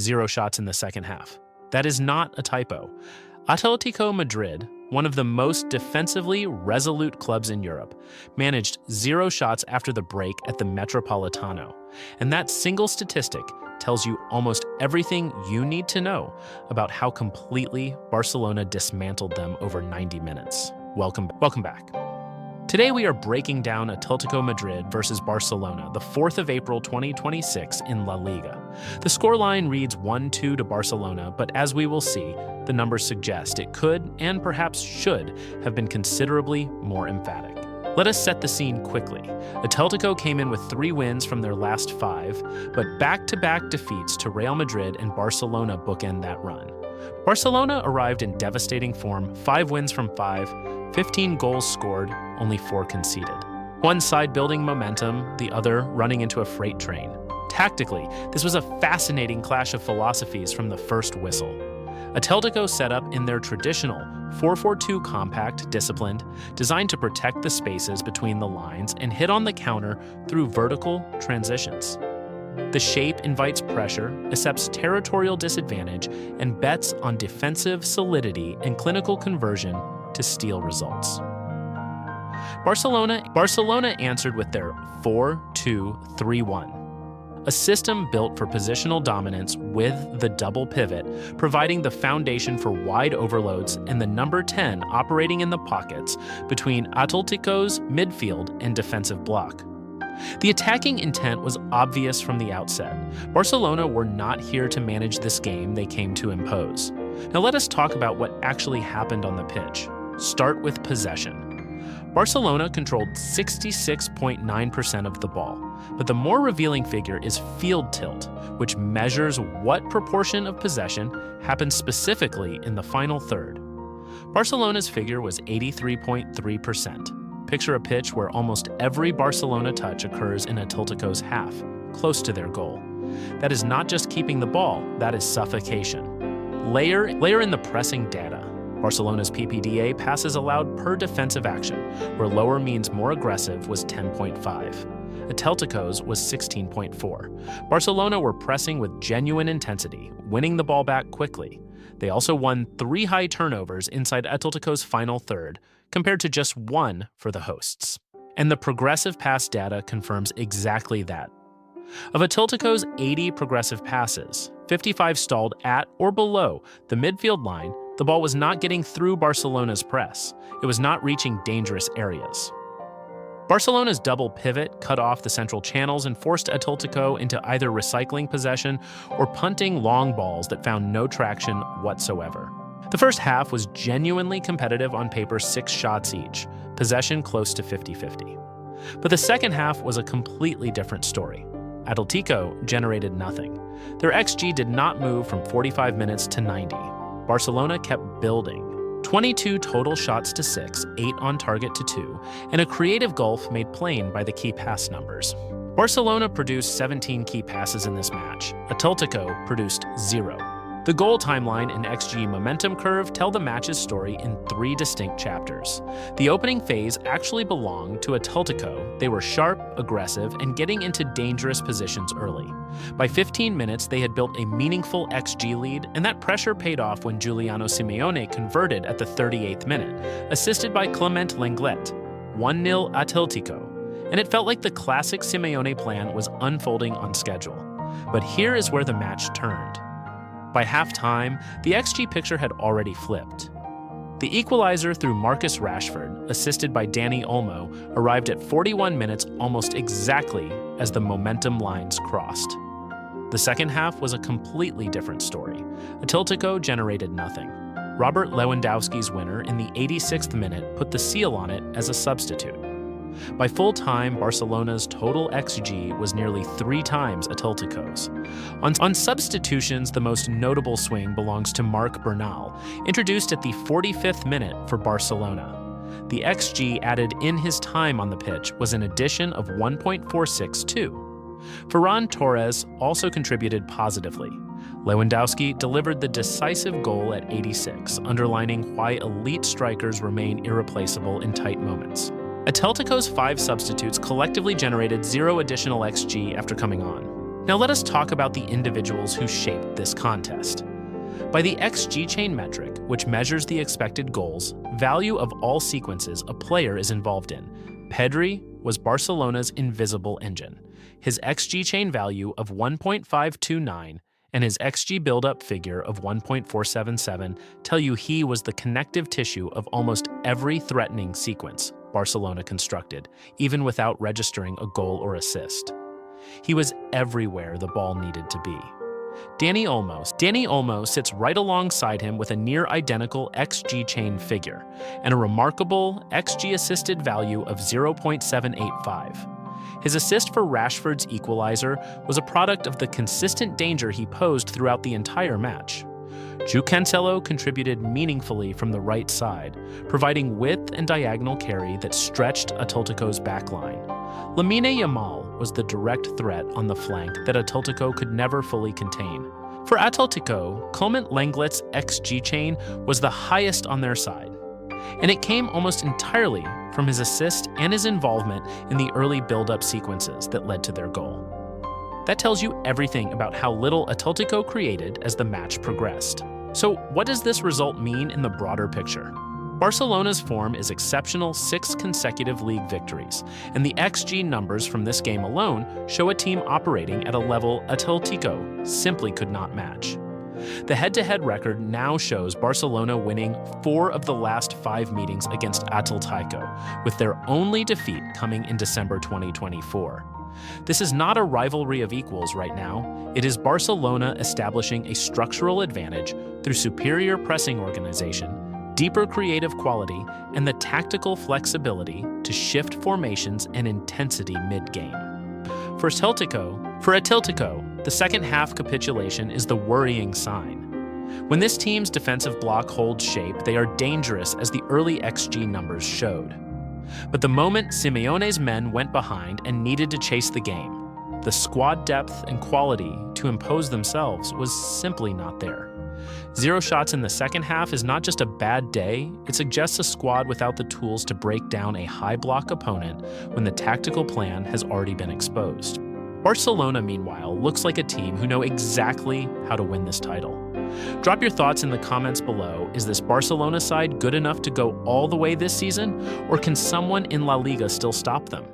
0 shots in the second half. That is not a typo. Atlético Madrid, one of the most defensively resolute clubs in Europe, managed 0 shots after the break at the Metropolitano. And that single statistic tells you almost everything you need to know about how completely Barcelona dismantled them over 90 minutes. Welcome back. Today we are breaking down Atlético Madrid versus Barcelona, the 4th of April 2026 in La Liga. The scoreline reads 1-2 to Barcelona, but as we will see, the numbers suggest it could and perhaps should have been considerably more emphatic. Let us set the scene quickly. Atlético came in with 3 wins from their last 5, but back-to-back defeats to Real Madrid and Barcelona bookend that run. Barcelona arrived in devastating form, 5 wins from 5, 15 goals scored, only 4 conceded. One side building momentum, the other running into a freight train. Tactically, this was a fascinating clash of philosophies from the first whistle. Atlético set up in their traditional 4-4-2 compact, disciplined, designed to protect the spaces between the lines and hit on the counter through vertical transitions. The shape invites pressure, accepts territorial disadvantage, and bets on defensive solidity and clinical conversion to steal results. Barcelona answered with their 4-2-3-1, a system built for positional dominance with the double pivot, providing the foundation for wide overloads and the number 10 operating in the pockets between Atlético's midfield and defensive block. The attacking intent was obvious from the outset. Barcelona were not here to manage this game they came to impose. Now let us talk about what actually happened on the pitch. Start with possession. Barcelona controlled 66.9% of the ball, but the more revealing figure is field tilt, which measures what proportion of possession happened specifically in the final third. Barcelona's figure was 83.3%. Picture a pitch where almost every Barcelona touch occurs in Atlético's half, close to their goal. That is not just keeping the ball, that is suffocation. Layer in the pressing data. Barcelona's PPDA passes allowed per defensive action, where lower means more aggressive, was 10.5. Atlético's was 16.4. Barcelona were pressing with genuine intensity, winning the ball back quickly. They also won 3 high turnovers inside Atlético's final third, compared to just 1 for the hosts. And the progressive pass data confirms exactly that. Of Atlético's 80 progressive passes, 55 stalled at or below the midfield line. The ball was not getting through Barcelona's press. It was not reaching dangerous areas. Barcelona's double pivot cut off the central channels and forced Atlético into either recycling possession or punting long balls that found no traction whatsoever. The first half was genuinely competitive on paper, 6 shots each, possession close to 50-50. But the second half was a completely different story. Atlético generated nothing. Their XG did not move from 45 minutes to 90. Barcelona kept building. 22 total shots to 6, 8 on target to 2, and a creative gulf made plain by the key pass numbers. Barcelona produced 17 key passes in this match. Atlético produced 0. The goal timeline and XG momentum curve tell the match's story in 3 distinct chapters. The opening phase actually belonged to Atlético. They were sharp, aggressive, and getting into dangerous positions early. By 15 minutes, they had built a meaningful XG lead, and that pressure paid off when Simeone converted at the 38th minute, assisted by Clement Lenglet. 1-0 Atlético. And it felt like the classic Simeone plan was unfolding on schedule. But here is where the match turned. By halftime, the XG picture had already flipped. The equalizer through Marcus Rashford, assisted by Dani Olmo, arrived at 41 minutes almost exactly as the momentum lines crossed. The second half was a completely different story. Atlético generated nothing. Robert Lewandowski's winner in the 86th minute put the seal on it as a substitute. By full time, Barcelona's total XG was nearly 3 times Atlético's. On substitutions, the most notable swing belongs to Marc Bernal, introduced at the 45th minute for Barcelona. The XG added in his time on the pitch was an addition of 1.462. Ferran Torres also contributed positively. Lewandowski delivered the decisive goal at 86, underlining why elite strikers remain irreplaceable in tight moments. Atlético's 5 substitutes collectively generated 0 additional XG after coming on. Now let us talk about the individuals who shaped this contest. By the XG chain metric, which measures the expected goals, value of all sequences a player is involved in, Pedri was Barcelona's invisible engine. His XG chain value of 1.529 and his XG build-up figure of 1.477 tell you he was the connective tissue of almost every threatening sequence Barcelona constructed, even without registering a goal or assist. He was everywhere the ball needed to be. Dani Olmo sits right alongside him with a near-identical XG chain figure and a remarkable XG-assisted value of 0.785. His assist for Rashford's equalizer was a product of the consistent danger he posed throughout the entire match. João Cancelo contributed meaningfully from the right side, providing width and diagonal carry that stretched Atletico's backline. Lamine Yamal was the direct threat on the flank that Atletico could never fully contain. For Atletico, Clement Lenglet's XG chain was the highest on their side, and it came almost entirely from his assist and his involvement in the early build-up sequences that led to their goal. That tells you everything about how little Atletico created as the match progressed. So what does this result mean in the broader picture? Barcelona's form is exceptional 6 consecutive league victories, and the XG numbers from this game alone show a team operating at a level Atletico simply could not match. The head-to-head record now shows Barcelona winning 4 of the last 5 meetings against Atletico, with their only defeat coming in December 2024. This is not a rivalry of equals right now. It is Barcelona establishing a structural advantage through superior pressing organization, deeper creative quality, and the tactical flexibility to shift formations and intensity mid-game. For Atletico, the second-half capitulation is the worrying sign. When this team's defensive block holds shape, they are dangerous, as the early XG numbers showed. But the moment Simeone's men went behind and needed to chase the game, the squad depth and quality to impose themselves was simply not there. 0 shots in the second half is not just a bad day, it suggests a squad without the tools to break down a high-block opponent when the tactical plan has already been exposed. Barcelona, meanwhile, looks like a team who know exactly how to win this title. Drop your thoughts in the comments below. Is this Barcelona side good enough to go all the way this season, or can someone in La Liga still stop them?